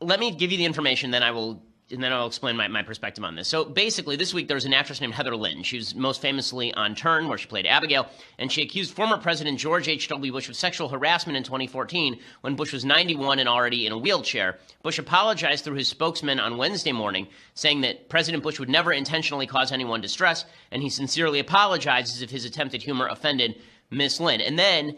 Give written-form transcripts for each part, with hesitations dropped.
let me give you the information, then I'll explain my perspective on this. So basically, this week there was an actress named Heather Lynn. She was most famously on Turn, where she played Abigail, and she accused former President George H.W. Bush of sexual harassment in 2014 when Bush was 91 and already in a wheelchair. Bush apologized through his spokesman on Wednesday morning, saying that President Bush would never intentionally cause anyone distress, and he sincerely apologizes if his attempted humor offended Miss Lynn. And then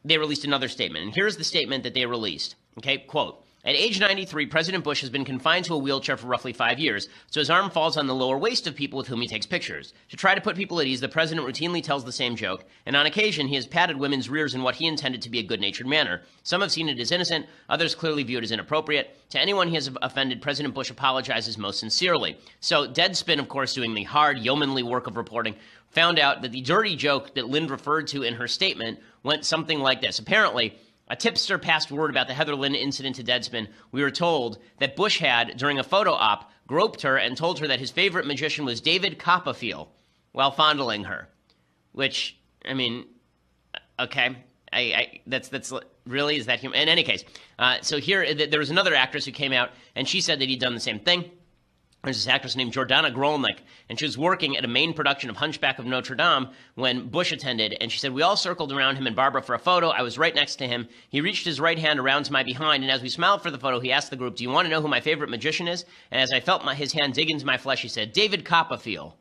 they released another statement, and here's the statement that they released. Okay, quote, "At age 93, President Bush has been confined to a wheelchair for roughly 5 years, so his arm falls on the lower waist of people with whom he takes pictures. To try to put people at ease, the president routinely tells the same joke, and on occasion he has patted women's rears in what he intended to be a good-natured manner. Some have seen it as innocent, others clearly view it as inappropriate. To anyone he has offended, President Bush apologizes most sincerely." So Deadspin, of course, doing the hard yeomanly work of reporting, found out that the dirty joke that Lynn referred to in her statement went something like this. Apparently, a tipster passed word about the Heather Lynn incident to Deadspin. We were told that Bush had, during a photo op, groped her and told her that his favorite magician was David Copperfield while fondling her. Which, I mean, okay, that's really, is that human? In any case, so here, there was another actress who came out, and she said that he'd done the same thing. There's this actress named Jordana Grolnick, and she was working at a main production of Hunchback of Notre Dame when Bush attended, and she said, "We all circled around him and Barbara for a photo. I was right next to him. He reached his right hand around to my behind, and as we smiled for the photo, he asked the group, 'Do you want to know who my favorite magician is?' And as I felt his hand dig into my flesh, he said, 'David Copperfield.'"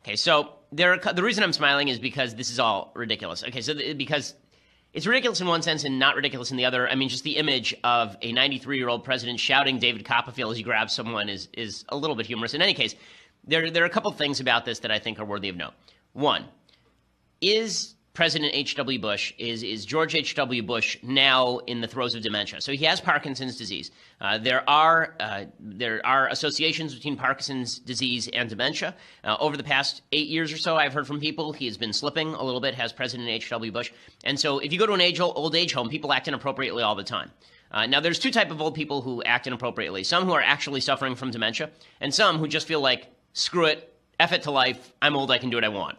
Okay, so the reason I'm smiling is because this is all ridiculous. Okay, so because it's ridiculous in one sense and not ridiculous in the other. I mean, just the image of a 93-year-old president shouting David Copperfield as he grabs someone is a little bit humorous. In any case, there are a couple things about this that I think are worthy of note. One, is President H.W. Bush, is George H.W. Bush now in the throes of dementia? So he has Parkinson's disease. There are associations between Parkinson's disease and dementia. Over the past 8 years or so, I've heard from people he has been slipping a little bit, has President H.W. Bush. And so if you go to an old age home, people act inappropriately all the time. Now, there's two types of old people who act inappropriately. Some who are actually suffering from dementia, and some who just feel like, screw it, F it to life, I'm old, I can do what I want.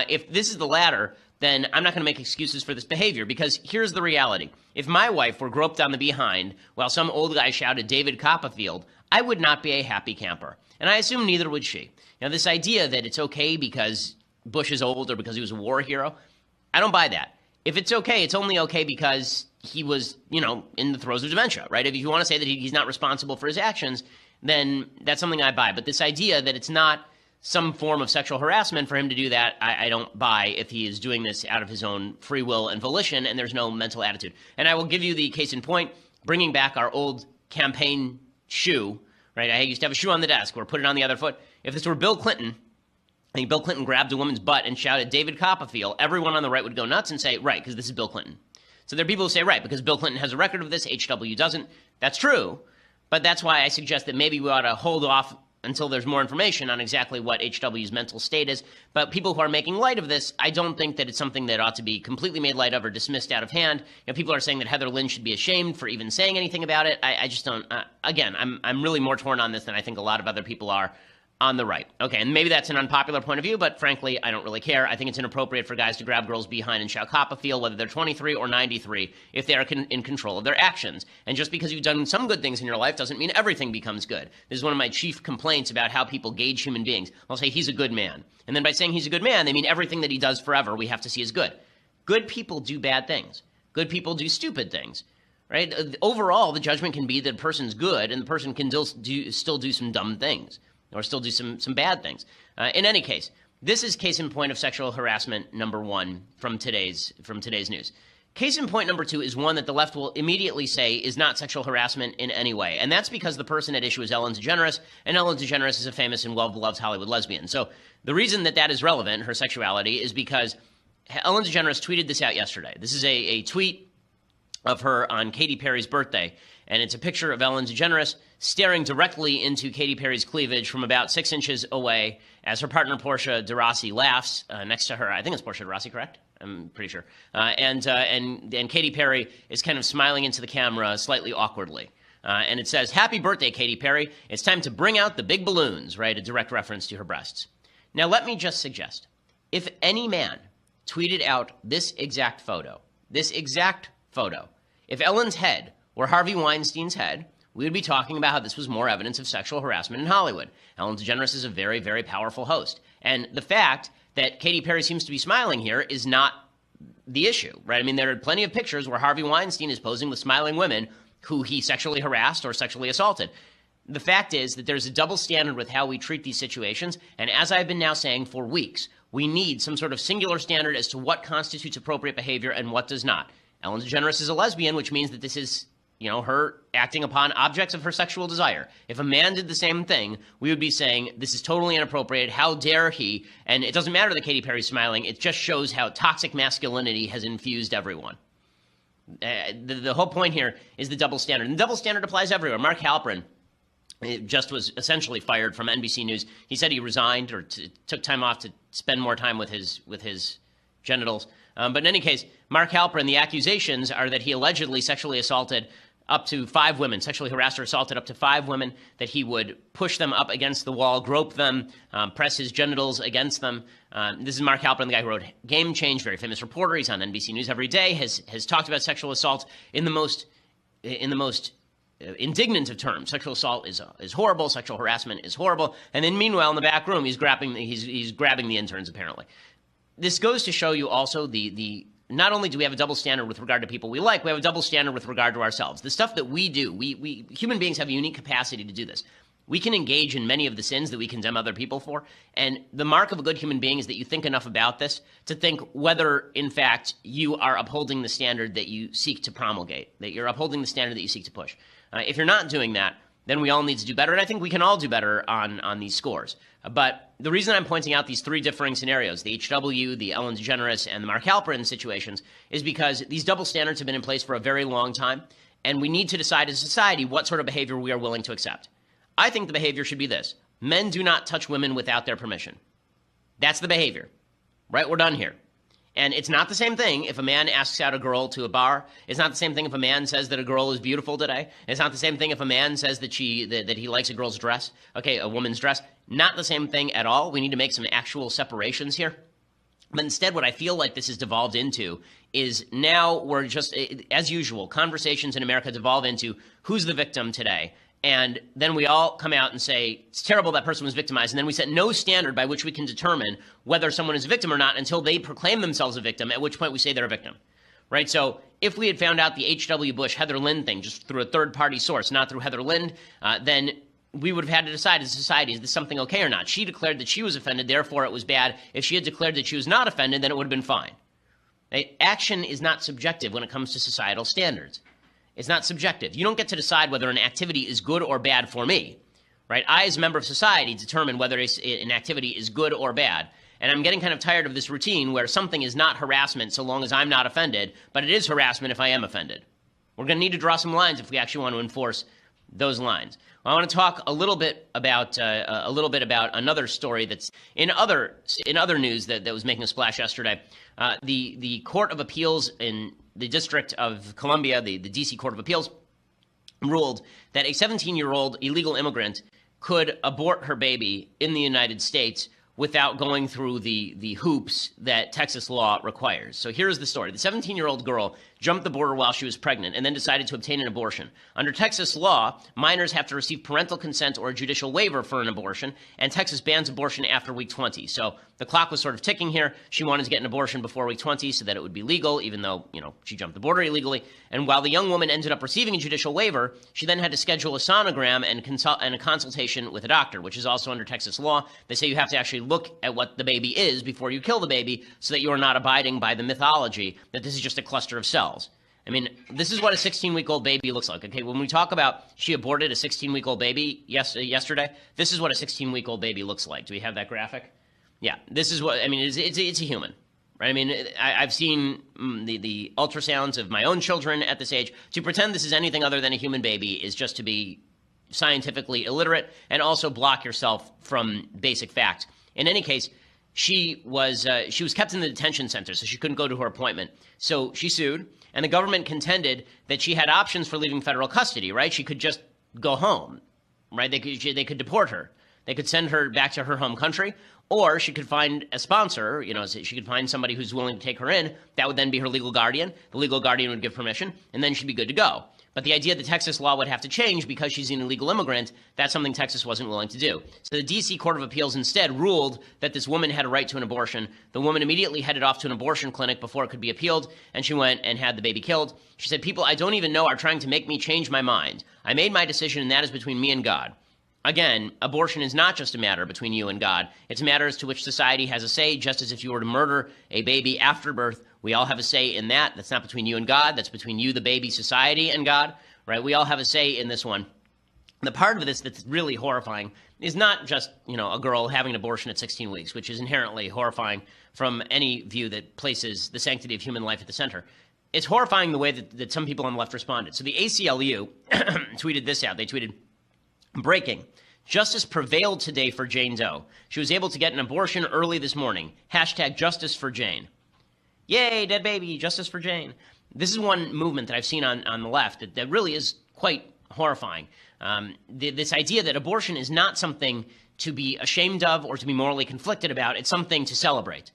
If this is the latter, then I'm not going to make excuses for this behavior, because here's the reality. If my wife were groped on the behind while some old guy shouted David Copperfield, I would not be a happy camper. And I assume neither would she. Now, this idea that it's okay because Bush is old or because he was a war hero, I don't buy that. If it's okay, it's only okay because he was, in the throes of dementia, right? If you want to say that he's not responsible for his actions, then that's something I buy. But this idea that it's not some form of sexual harassment for him to do that, I don't buy if he is doing this out of his own free will and volition and there's no mental attitude. And I will give you the case in point, bringing back our old campaign shoe, right? I used to have a shoe on the desk or put it on the other foot. If this were Bill Clinton, I think Bill Clinton grabbed a woman's butt and shouted David Copperfield, everyone on the right would go nuts and say, right, because this is Bill Clinton. So there are people who say, right, because Bill Clinton has a record of this, HW doesn't. That's true, but that's why I suggest that maybe we ought to hold off until there's more information on exactly what HW's mental state is. But people who are making light of this, I don't think that it's something that ought to be completely made light of or dismissed out of hand. People are saying that Heather Lynn should be ashamed for even saying anything about it. I just don't. Again, I'm really more torn on this than I think a lot of other people are on the right. Okay, and maybe that's an unpopular point of view, but frankly, I don't really care. I think it's inappropriate for guys to grab girls behind and shout Copperfield, whether they're 23 or 93, if they are in control of their actions. And just because you've done some good things in your life doesn't mean everything becomes good. This is one of my chief complaints about how people gauge human beings. They'll say he's a good man. And then by saying he's a good man, they mean everything that he does forever we have to see as good. Good people do bad things. Good people do stupid things. Right? Overall, the judgment can be that a person's good and the person can still do some dumb things, or still do some bad things. In any case, this is case in point of sexual harassment number one from today's news. Case in point number two is one that the left will immediately say is not sexual harassment in any way, and that's because the person at issue is Ellen DeGeneres, and Ellen DeGeneres is a famous and well-beloved Hollywood lesbian. So the reason that is relevant, her sexuality, is because Ellen DeGeneres tweeted this out yesterday. This is a tweet of her on Katy Perry's birthday, and it's a picture of Ellen DeGeneres staring directly into Katy Perry's cleavage from about 6 inches away as her partner Portia de Rossi laughs next to her. I think it's Portia de Rossi, correct? I'm pretty sure. And Katy Perry is kind of smiling into the camera slightly awkwardly. And it says, "Happy birthday, Katy Perry. It's time to bring out the big balloons," right? A direct reference to her breasts. Now, let me just suggest, if any man tweeted out this exact photo, if Ellen's head were Harvey Weinstein's head, we would be talking about how this was more evidence of sexual harassment in Hollywood. Ellen DeGeneres is a very, very powerful host. And the fact that Katy Perry seems to be smiling here is not the issue, right? I mean, there are plenty of pictures where Harvey Weinstein is posing with smiling women who he sexually harassed or sexually assaulted. The fact is that there's a double standard with how we treat these situations. And as I've been now saying for weeks, we need some sort of singular standard as to what constitutes appropriate behavior and what does not. Ellen DeGeneres is a lesbian, which means that this is, her acting upon objects of her sexual desire. If a man did the same thing, we would be saying this is totally inappropriate. How dare he? And it doesn't matter that Katy Perry's smiling. It just shows how toxic masculinity has infused everyone. The whole point here is the double standard. And the double standard applies everywhere. Mark Halperin just was essentially fired from NBC News. He said he resigned or took time off to spend more time with his genitals. But in any case, Mark Halperin, the accusations are that he allegedly sexually assaulted up to 5 women, sexually harassed or assaulted up to 5 women, that he would push them up against the wall, grope them, press his genitals against them. This is Mark Halperin, the guy who wrote Game Change, very famous reporter. He's on NBC News every day, has talked about sexual assault in the most indignant of terms. Sexual assault is horrible. Sexual harassment is horrible. And then meanwhile, in the back room, he's grabbing the interns, apparently. This goes to show you also the not only do we have a double standard with regard to people we like, we have a double standard with regard to ourselves. The stuff that we do, we human beings have a unique capacity to do this. We can engage in many of the sins that we condemn other people for. And the mark of a good human being is that you think enough about this to think whether, in fact, you are upholding the standard that you seek to promulgate, that you're upholding the standard that you seek to push. If you're not doing that, then we all need to do better. And I think we can all do better on these scores. But the reason I'm pointing out these 3 differing scenarios, the HW, the Ellen DeGeneres, and the Mark Halperin situations, is because these double standards have been in place for a very long time. And we need to decide as a society what sort of behavior we are willing to accept. I think the behavior should be this. Men do not touch women without their permission. That's the behavior. Right? We're done here. And it's not the same thing if a man asks out a girl to a bar. It's not the same thing if a man says that a girl is beautiful today. It's not the same thing if a man says that he likes a girl's dress, a woman's dress. Not the same thing at all. We need to make some actual separations here. But instead, what I feel like this has devolved into is now we're just, as usual, conversations in America devolve into who's the victim today. And then we all come out and say, it's terrible that person was victimized. And then we set no standard by which we can determine whether someone is a victim or not until they proclaim themselves a victim, at which point we say they're a victim. Right? So if we had found out the H.W. Bush, Heather Lind thing just through a third-party source, not through Heather Lind, then we would have had to decide as a society, is this something okay or not? She declared that she was offended, therefore it was bad. If she had declared that she was not offended, then it would have been fine. Right? Action is not subjective when it comes to societal standards. It's not subjective. You don't get to decide whether an activity is good or bad for me, right? I, as a member of society, determine whether an activity is good or bad. And I'm getting kind of tired of this routine where something is not harassment so long as I'm not offended, but it is harassment if I am offended. We're going to need to draw some lines if we actually want to enforce those lines. Well, I want to talk a little bit about another story that's in other news that was making a splash yesterday. The Court of Appeals in the District of Columbia, the D.C. Court of Appeals, ruled that a 17-year-old illegal immigrant could abort her baby in the United States without going through the hoops that Texas law requires. So here's the story. The 17-year-old girl jumped the border while she was pregnant and then decided to obtain an abortion. Under Texas law, minors have to receive parental consent or a judicial waiver for an abortion, and Texas bans abortion after week 20. So the clock was sort of ticking here. She wanted to get an abortion before week 20 so that it would be legal, even though, she jumped the border illegally. And while the young woman ended up receiving a judicial waiver, she then had to schedule a sonogram and a consultation with a doctor, which is also under Texas law. They say you have to actually look at what the baby is before you kill the baby so that you are not abiding by the mythology that this is just a cluster of cells. I mean, this is what a 16-week-old baby looks like. Okay, when we talk about she aborted a 16-week-old baby yesterday, this is what a 16-week-old baby looks like. Do we have that graphic? Yeah, this is what, it's a human, right? I mean, I've seen the ultrasounds of my own children at this age. To pretend this is anything other than a human baby is just to be scientifically illiterate and also block yourself from basic facts. In any case, she was kept in the detention center, so she couldn't go to her appointment. So she sued, and the government contended that she had options for leaving federal custody, right? She could just go home, right? They could deport her. They could send her back to her home country, or she could find a sponsor, she could find somebody who's willing to take her in. That would then be her legal guardian. The legal guardian would give permission, and then she'd be good to go. But the idea that Texas law would have to change because she's an illegal immigrant, that's something Texas wasn't willing to do. So the D.C. Court of Appeals instead ruled that this woman had a right to an abortion. The woman immediately headed off to an abortion clinic before it could be appealed, and she went and had the baby killed. She said, "People I don't even know are trying to make me change my mind. I made my decision, and that is between me and God." Again, abortion is not just a matter between you and God. It's a matter as to which society has a say, just as if you were to murder a baby after birth, we all have a say in that. That's not between you and God. That's between you, the baby, society, and God, right? We all have a say in this one. The part of this that's really horrifying is not just, a girl having an abortion at 16 weeks, which is inherently horrifying from any view that places the sanctity of human life at the center. It's horrifying the way that some people on the left responded. So the ACLU tweeted this out. They tweeted, "Breaking. Justice prevailed today for Jane Doe. She was able to get an abortion early this morning. Hashtag justice for Jane." Yay, dead baby, justice for Jane. This is one movement that I've seen on the left that really is quite horrifying. This idea that abortion is not something to be ashamed of or to be morally conflicted about. It's something to celebrate.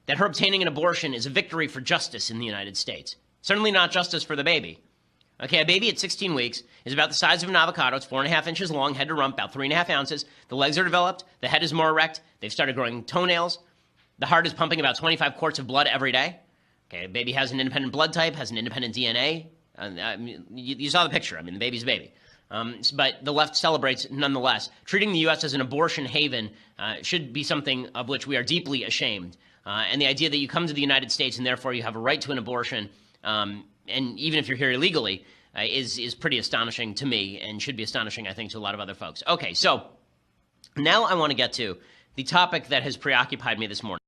That her obtaining an abortion is a victory for justice in the United States. Certainly not justice for the baby. Okay, a baby at 16 weeks is about the size of an avocado. It's 4.5 inches long, head to rump, about 3.5 ounces. The legs are developed. The head is more erect. They've started growing toenails. The heart is pumping about 25 quarts of blood every day. Okay, a baby has an independent blood type, has an independent DNA. You saw the picture. The baby's a baby. But the left celebrates nonetheless. Treating the U.S. as an abortion haven should be something of which we are deeply ashamed. And the idea that you come to the United States and therefore you have a right to an abortion, and even if you're here illegally, is pretty astonishing to me and should be astonishing, I think, to a lot of other folks. Okay, so now I want to get to the topic that has preoccupied me this morning.